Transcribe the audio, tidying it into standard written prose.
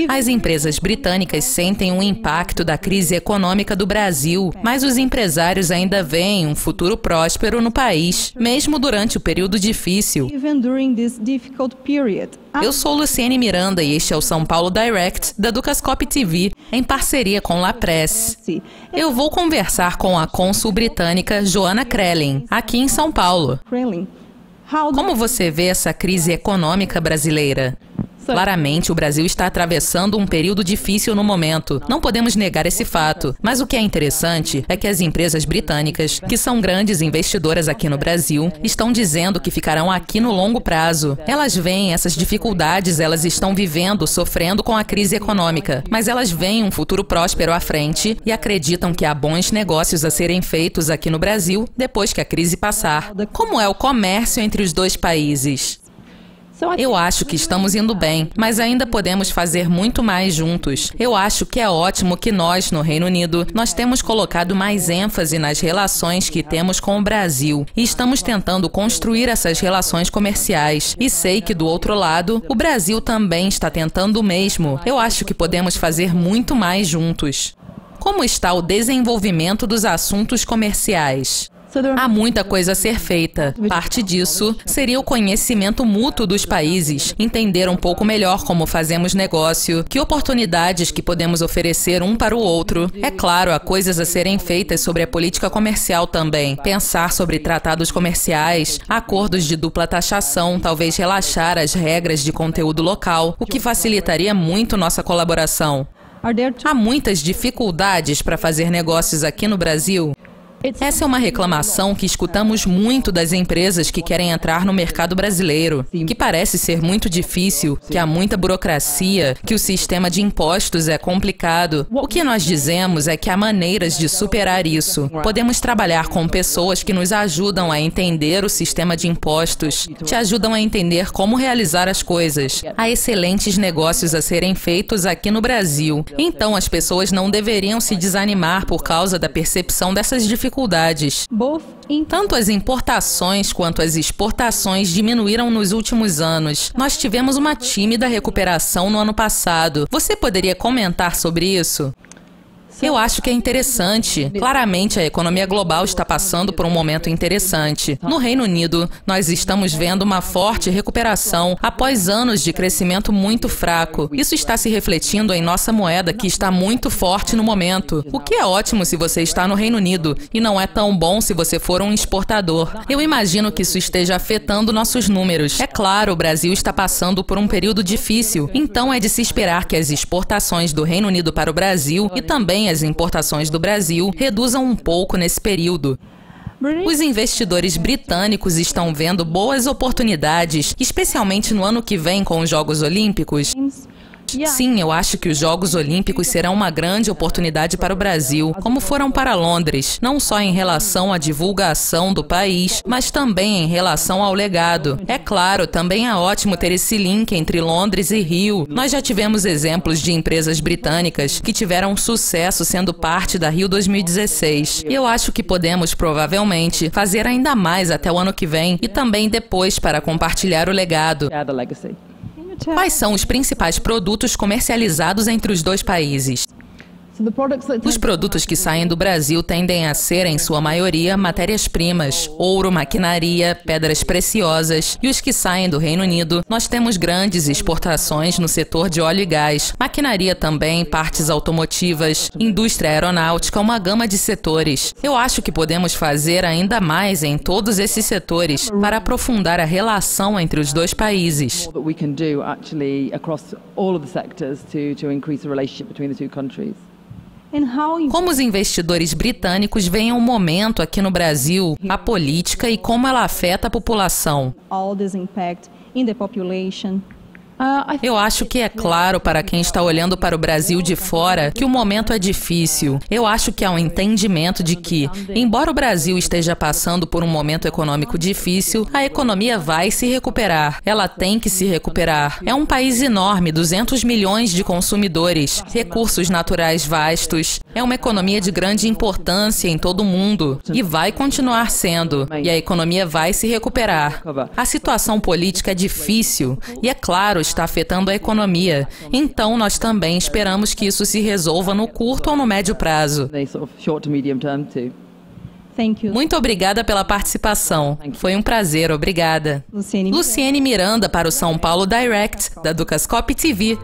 As empresas britânicas sentem o impacto da crise econômica do Brasil, mas os empresários ainda veem um futuro próspero no país, mesmo durante o período difícil. Eu sou Luciene Miranda e este é o São Paulo Direct da Dukascop TV, em parceria com La Presse. Eu vou conversar com a cônsul britânica Joanna Krellin, aqui em São Paulo. Como você vê essa crise econômica brasileira? Claramente, o Brasil está atravessando um período difícil no momento. Não podemos negar esse fato. Mas o que é interessante é que as empresas britânicas, que são grandes investidoras aqui no Brasil, estão dizendo que ficarão aqui no longo prazo. Elas veem essas dificuldades, elas estão vivendo, sofrendo com a crise econômica. Mas elas veem um futuro próspero à frente e acreditam que há bons negócios a serem feitos aqui no Brasil depois que a crise passar. Como é o comércio entre os dois países? Eu acho que estamos indo bem, mas ainda podemos fazer muito mais juntos. Eu acho que é ótimo que nós, no Reino Unido, nós temos colocado mais ênfase nas relações que temos com o Brasil e estamos tentando construir essas relações comerciais. E sei que, do outro lado, o Brasil também está tentando o mesmo. Eu acho que podemos fazer muito mais juntos. Como está o desenvolvimento dos assuntos comerciais? Há muita coisa a ser feita. Parte disso seria o conhecimento mútuo dos países, entender um pouco melhor como fazemos negócio, que oportunidades que podemos oferecer um para o outro. É claro, há coisas a serem feitas sobre a política comercial também. Pensar sobre tratados comerciais, acordos de dupla taxação, talvez relaxar as regras de conteúdo local, o que facilitaria muito nossa colaboração. Há muitas dificuldades para fazer negócios aqui no Brasil. Essa é uma reclamação que escutamos muito das empresas que querem entrar no mercado brasileiro, que parece ser muito difícil, que há muita burocracia, que o sistema de impostos é complicado. O que nós dizemos é que há maneiras de superar isso. Podemos trabalhar com pessoas que nos ajudam a entender o sistema de impostos, te ajudam a entender como realizar as coisas. Há excelentes negócios a serem feitos aqui no Brasil. Então, as pessoas não deveriam se desanimar por causa da percepção dessas dificuldades. Tanto as importações quanto as exportações diminuíram nos últimos anos. Nós tivemos uma tímida recuperação no ano passado. Você poderia comentar sobre isso? Eu acho que é interessante. Claramente, a economia global está passando por um momento interessante. No Reino Unido, nós estamos vendo uma forte recuperação após anos de crescimento muito fraco. Isso está se refletindo em nossa moeda, que está muito forte no momento. O que é ótimo se você está no Reino Unido e não é tão bom se você for um exportador. Eu imagino que isso esteja afetando nossos números. É claro, o Brasil está passando por um período difícil, então é de se esperar que as exportações do Reino Unido para o Brasil e também as importações do Brasil reduzam um pouco nesse período. Os investidores britânicos estão vendo boas oportunidades, especialmente no ano que vem com os Jogos Olímpicos. Sim, eu acho que os Jogos Olímpicos serão uma grande oportunidade para o Brasil, como foram para Londres, não só em relação à divulgação do país, mas também em relação ao legado. É claro, também é ótimo ter esse link entre Londres e Rio. Nós já tivemos exemplos de empresas britânicas que tiveram sucesso sendo parte da Rio 2016. Eu acho que podemos, provavelmente, fazer ainda mais até o ano que vem e também depois para compartilhar o legado. Quais são os principais produtos comercializados entre os dois países? Os produtos que saem do Brasil tendem a ser, em sua maioria, matérias-primas, ouro, maquinaria, pedras preciosas, e os que saem do Reino Unido, nós temos grandes exportações no setor de óleo e gás, maquinaria também, partes automotivas, indústria aeronáutica, uma gama de setores. Eu acho que podemos fazer ainda mais em todos esses setores para aprofundar a relação entre os dois países. Como os investidores britânicos veem o momento aqui no Brasil, a política e como ela afeta a população? Eu acho que é claro para quem está olhando para o Brasil de fora que o momento é difícil. Eu acho que há um entendimento de que, embora o Brasil esteja passando por um momento econômico difícil, a economia vai se recuperar. Ela tem que se recuperar. É um país enorme, 200 milhões de consumidores, recursos naturais vastos. É uma economia de grande importância em todo o mundo e vai continuar sendo, e a economia vai se recuperar. A situação política é difícil e, é claro, está afetando a economia. Então, nós também esperamos que isso se resolva no curto ou no médio prazo. Muito obrigada pela participação. Foi um prazer, obrigada. Luciene Miranda para o São Paulo Direct, da Dukascop TV.